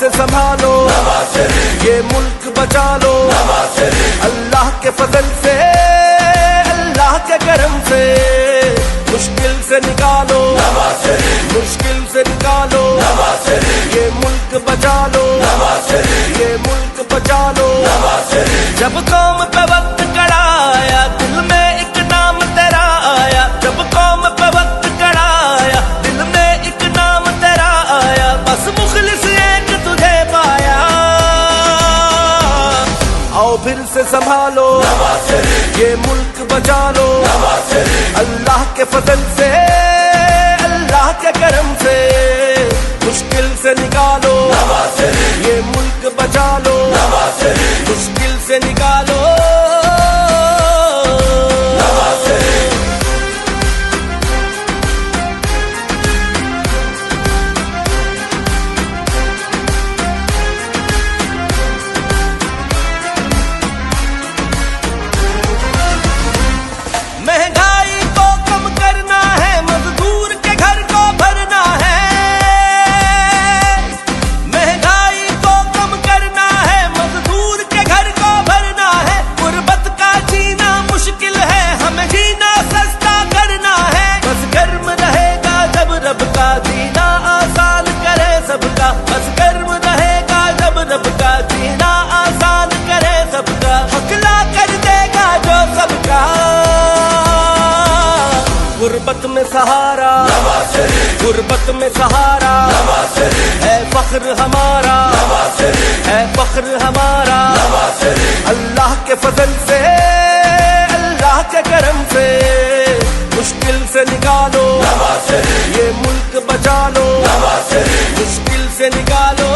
से संभालो, ये मुल्क बचा लो। अल्लाह के फजल से, अल्लाह के करम से, मुश्किल से निकालो, मुश्किल से निकालो, ये मुल्क बचा लो, ये मुल्क बचा लो। जब कौम पे वक्त कड़ा आया, दिल में एक नाम तेरा आया। जब कौम पे वक्त कड़ा आया, दिल में एक नाम तेरा आया। बस मुखलिस एक तुझे पाया। आओ फिर से संभालो, ये मुल्क बचा लो। अल्लाह के फजल से, अल्लाह के करम से, मुश्किल से निकालो, ये मुल्क बचा लो, मुश्किल से निकालो। महंगाई को कम करना है, मजदूर के घर को भरना है। महंगाई को कम करना है, मजदूर के घर को भरना है। गुर्बत का जीना मुश्किल है, हमें जीना सस्ता करना है। बस गर्म रहेगा जब रब का जीना आसान करे सबका। बस गर्म रहेगा जब रब का जीना आसान करे सबका। हकला कर देगा जो सबका। गुर्बत में सहारा, गुर्बत में सहारा, है फख्र हमारा, है फख्र हमारा। अल्लाह के फजल से, अल्लाह के करम से, मुश्किल से निकालो, ये मुल्क बचा लो, मुश्किल से निकालो।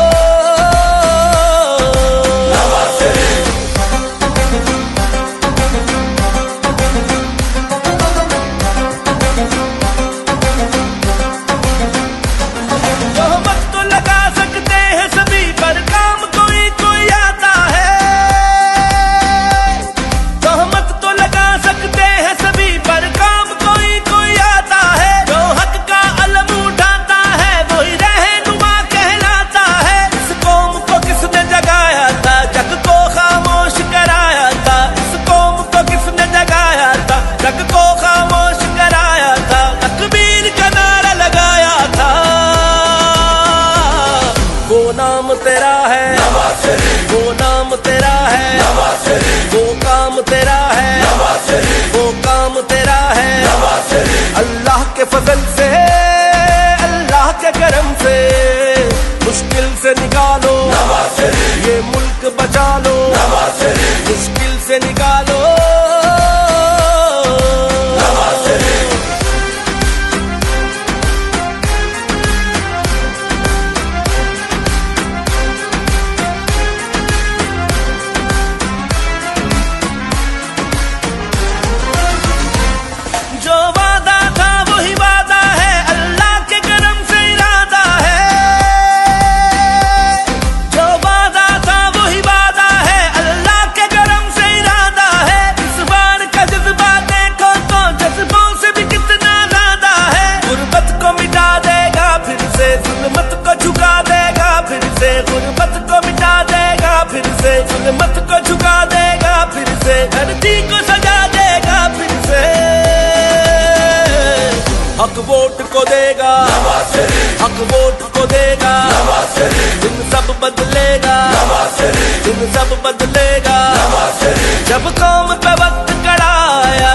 वो नाम तेरा है, वो नाम तेरा है, वो काम तेरा है, वो काम तेरा है। अल्लाह के फजल से, अल्लाह के करम से, मुश्किल से निकालो, ये मुल्क बचा लो, मुश्किल से निकालो। जुल्मत को झुका देगा फिर से, धरती को सजा देगा फिर से। हक वोट को देगा, हक वोट को देगा। दिन सब बदलेगा, दिन सब बदलेगा। जब कौम पे वक्त कड़ा आया,